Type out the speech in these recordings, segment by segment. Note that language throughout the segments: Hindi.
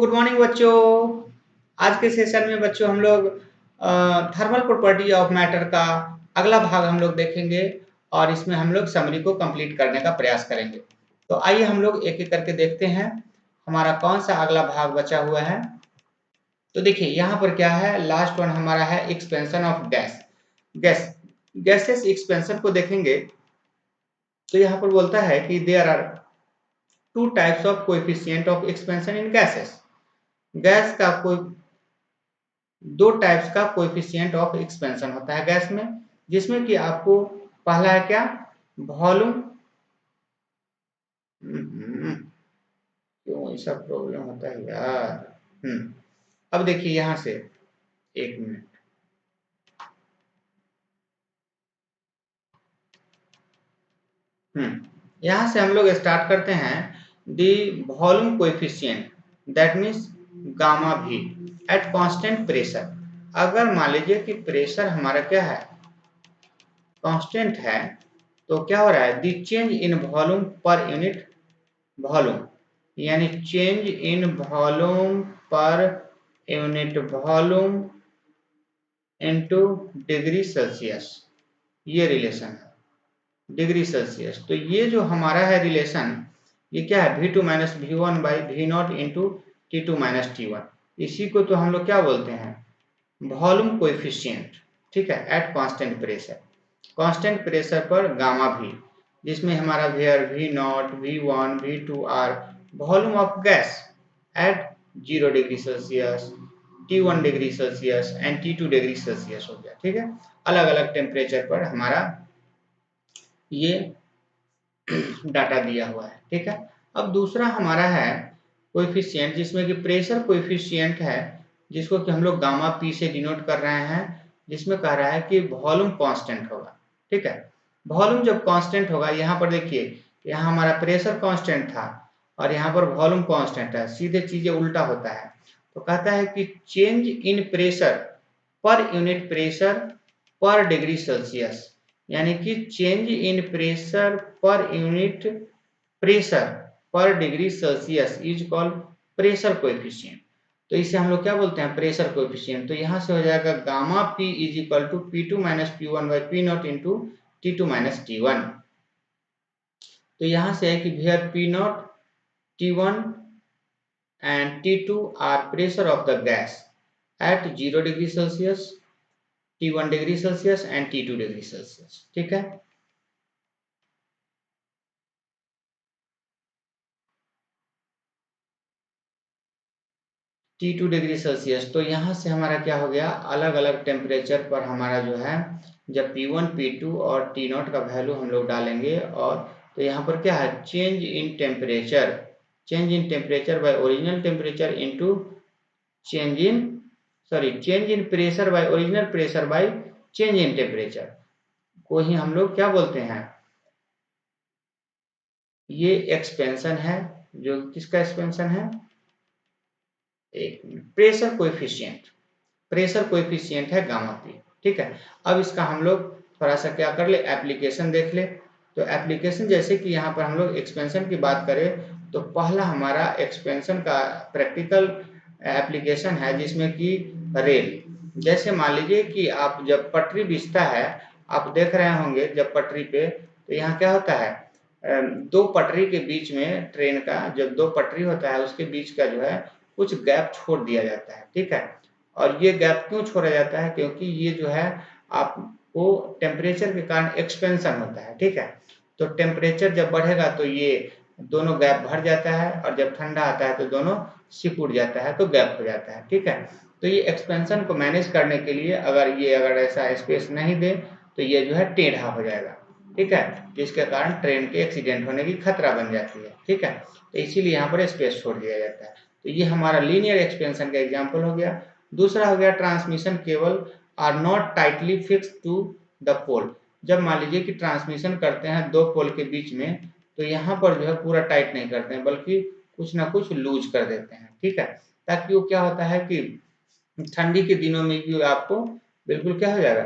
गुड मॉर्निंग बच्चों। आज के सेशन में बच्चों हम लोग थर्मल प्रॉपर्टी ऑफ मैटर का अगला भाग हम लोग देखेंगे और इसमें हम लोग समरी को कंप्लीट करने का प्रयास करेंगे। तो आइए हम लोग एक एक करके देखते हैं हमारा कौन सा अगला भाग बचा हुआ है। तो देखिए यहाँ पर क्या है, लास्ट वन हमारा है एक्सपेंशन ऑफ गैसेस एक्सपेंशन को देखेंगे। तो यहाँ पर बोलता है कि there are two types of coefficient of expansion in gases. Gas का कोई दो टाइप्स का कोएफिशिएंट ऑफ एक्सपेंशन होता है गैस में, जिसमें कि आपको पहला है क्या, वॉल्यूम। क्यों ऐसा प्रॉब्लम होता है यार। अब देखिए यहां से, एक मिनट। यहां से हम लोग स्टार्ट करते हैं। The volume coefficient that means gamma भी एट कांस्टेंट प्रेशर। अगर मान लीजिए कि प्रेशर हमारा क्या है, कांस्टेंट है, तो क्या हो रहा है, the change in volume per unit volume, यानी change in volume per unit volume into degree Celsius, ये रिलेशन है डिग्री सेल्सियस। तो ये जो हमारा है रिलेशन, ये क्या है, V2 minus V1 by V0 into T2 minus T1। इसी को तो हम लोग क्या बोलते हैं, वॉल्यूम कोएफिशिएंट। ठीक है, at constant pressure, constant pressure पर गामा भी, जिसमें हमारा where V0, V1, V2 are volume of gas at 0 degree Celsius, T1 degree Celsius and T2 degree Celsius हो गया। ठीक है, अलग अलग टेम्परेचर पर हमारा ये डाटा दिया हुआ है। ठीक है, अब दूसरा हमारा है कोएफिशिएंट, जिसमें कि प्रेशर कोएफिशिएंट है, जिसको कि हम लोग गामा पी से डिनोट कर रहे हैं, जिसमें कह रहा है कि वॉल्यूम कांस्टेंट होगा। ठीक है, वॉल्यूम जब कांस्टेंट होगा, यहाँ पर देखिए, यहाँ हमारा प्रेशर कांस्टेंट था और यहाँ पर वॉल्यूम कांस्टेंट है, सीधे चीजें उल्टा होता है। तो कहता है कि change in pressure per unit pressure per degree Celsius, यानी कि change in pressure per unit pressure per degree Celsius is called pressure coefficient. तो इसे हम लोग क्या बोलते हैं, प्रेशर कोएफिशिएंट। तो यहाँ से हो जाएगा gamma P is equal to P2 minus P1 by P0 into T2 minus T1। तो यहाँ से है कि where P0, T1 and T2 are pressure of the gas at 0 degree Celsius, T1 degree Celsius and T2 degree Celsius. ठीक है, T2 डिग्री सेल्सियस। तो यहाँ से हमारा क्या हो गया, अलग अलग टेम्परेचर पर हमारा जो है, जब P1, P2 और T0 का वैल्यू हम लोग डालेंगे, और तो यहाँ पर क्या है, change in temperature, change in temperature by original temperature into change in pressure by original pressure by change in temperature को ही हम लोग क्या बोलते हैं, ये एक्सपेंशन है। जो किसका एक्सपेंशन है, एक प्रेशर कोएफिशिएंट, प्रेशर कोएफिशिएंट है गामा पी। ठीक है, अब इसका हम लोग थोड़ा सा क्या कर ले, एप्लीकेशन देख ले। तो एप्लीकेशन, जैसे कि यहाँ पर हम लोग एक्सपेंशन की बात करें, तो पहला हमारा एक्सपेंशन का प्रैक्टिकल एप्लीकेशन है, जिसमें कि रेल। जैसे मान लीजिए कि आप जब पटरी बिछता है, आप देख रहे होंगे जब पटरी पे, तो यहाँ क्या होता है, दो पटरी के बीच में, ट्रेन का जब दो पटरी होता है उसके बीच का जो है कुछ गैप छोड़ दिया जाता है। ठीक है, और ये गैप क्यों छोड़ा जाता है, क्योंकि ये जो है आपको टेम्परेचर के कारण एक्सपेंशन होता है। ठीक है, तो टेम्परेचर जब बढ़ेगा तो ये दोनों गैप भर जाता है, और जब ठंडा आता है तो दोनों सिकुड़ जाता है, तो गैप हो जाता है। ठीक है, तो ये एक्सपेंशन को मैनेज करने के लिए अगर ऐसा स्पेस नहीं दे, तो ये जो है टेढ़ा हो जाएगा। ठीक है, जिसके कारण ट्रेन के एक्सीडेंट होने की खतरा बन जाती है। ठीक है, तो इसीलिए यहाँ पर स्पेस छोड़ दिया जाता है। तो ये हमारा लीनियर एक्सपेंशन का एग्जाम्पल हो गया। दूसरा हो गया, transmission cable are not tightly fixed to the pole. जब मान लीजिए कि ट्रांसमिशन करते हैं दो पोल के बीच में, तो यहाँ पर जो है पूरा टाइट नहीं करते हैं, बल्कि कुछ ना कुछ लूज कर देते हैं। ठीक है, ताकि वो क्या होता है कि ठंडी के दिनों में भी आपको बिल्कुल क्या हो जाएगा,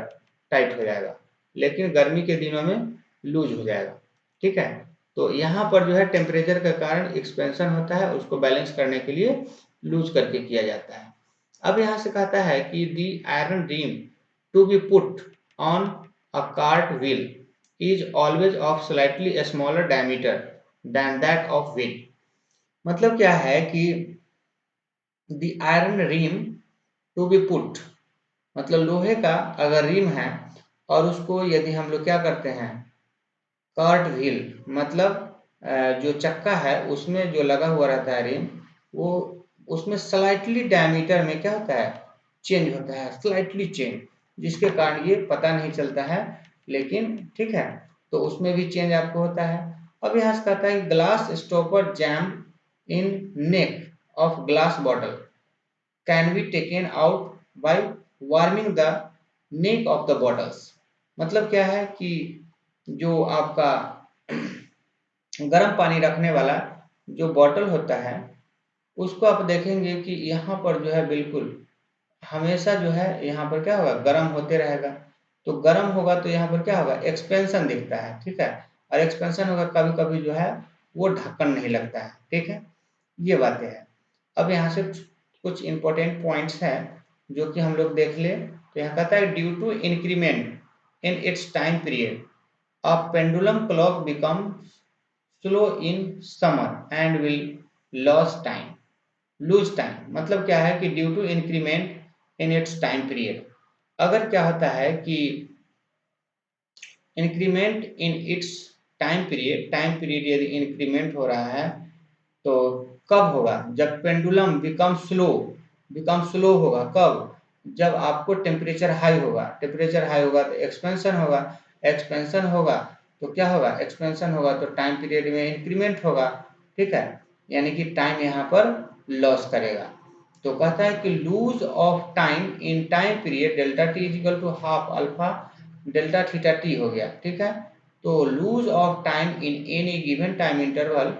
टाइट हो जाएगा, लेकिन गर्मी के दिनों में लूज हो जाएगा। ठीक है, तो यहाँ पर जो है टेम्परेचर के कारण एक्सपेंशन होता है, उसको बैलेंस करने के लिए लूज करके किया जाता है। अब यहाँ से कहता है कि the iron rim to be put on a cart wheel is always of slightly smaller diameter than that of wheel. मतलब क्या है कि the iron rim to be put, मतलब लोहे का अगर रिम है और उसको यदि हम लोग क्या करते हैं, कार्ट व्हील मतलब जो चक्का है उसमें जो लगा हुआ रहता है रिम, वो उसमें स्लाइटली डायमीटर में क्या होता है, चेंज होता है, स्लाइटली चेंज, जिसके कारण ये पता नहीं चलता है, लेकिन ठीक है, तो उसमें भी चेंज आपको होता है। अब यहाँ से कहता है glass stopper jam in neck of glass bottle can be taken out by warming the neck of the bottles. मतलब क्या है कि जो आपका गर्म पानी रखने वाला जो बॉटल होता है, उसको आप देखेंगे कि यहाँ पर जो है बिल्कुल हमेशा जो है यहाँ पर क्या होगा, गर्म होते रहेगा। तो गर्म होगा तो यहाँ पर क्या होगा, एक्सपेंशन दिखता है, ठीक है, और एक्सपेंशन होगा कभी कभी जो है वो ढक्कन नहीं लगता है, ठीक है, ये बातें हैं। अब यहाँ से कुछ इंपॉर्टेंट पॉइंट्स हैं जो कि हम लोग देख ले। तो यहाँ कहता है due to increment in its time period a pendulum clock become slow in summer and will loss time, lose time. मतलब क्या है कि due to increment in its time period, अगर क्या होता है कि increment in its time period, time period यदि इंक्रीमेंट हो रहा है तो कब होगा, जब पेंडुलम बिकम स्लो होगा। कब, जब आपको टेम्परेचर हाई होगा, टेम्परेचर हाई होगा तो एक्सपेंशन होगा, एक्सपेंशन होगा तो क्या होगा, एक्सपेंशन होगा तो टाइम पीरियड में इंक्रीमेंट होगा, ठीक है, यानी कि टाइम यहाँ पर लॉस करेगा। तो कहता है कि lose of time in time period delta T is equal to half alpha delta theta T हो गया, ठीक है। तो lose of time in any given time interval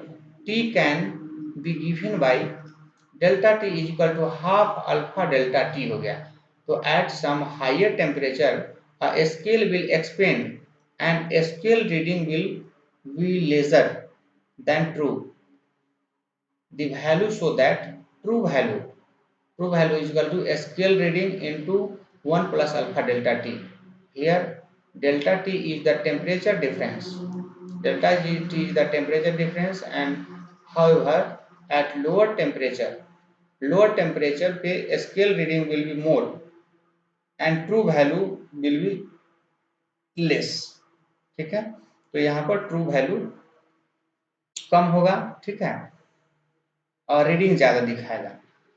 T can be given by delta T is equal to half alpha delta T हो गया। तो at some higher temperature a scale will expand and a scale reading will be lesser than true the value, so that true value is equal to a scale reading into 1 plus alpha delta t. Here delta t is the temperature difference, delta t is the temperature difference, and however at lower temperature पे scale reading will be more and true value will be less, ठीक है। तो यहाँ पर ट्रू वैल्यू कम होगा, ठीक है, और रीडिंग ज़्यादा दिखाएगा,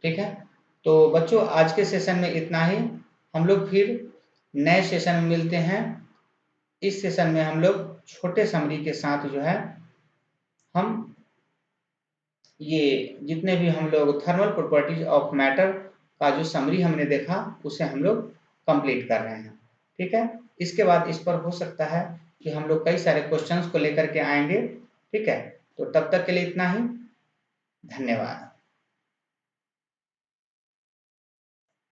ठीक है। तो बच्चों आज के सेशन में इतना ही, हम लोग फिर नए सेशन में मिलते हैं। इस सेशन में हम लोग छोटे समरी के साथ जो है हम ये जितने भी हम लोग थर्मल प्रॉपर्टीज ऑफ मैटर का जो समरी हमने देखा उसे हम लोग कंप्लीट कर रहे हैं, ठीक है। इसके बाद इस पर हो सकता है कि हम लोग कई सारे क्वेश्चंस को लेकर के आएंगे, ठीक है। तो तब तक के लिए इतना ही, धन्यवाद।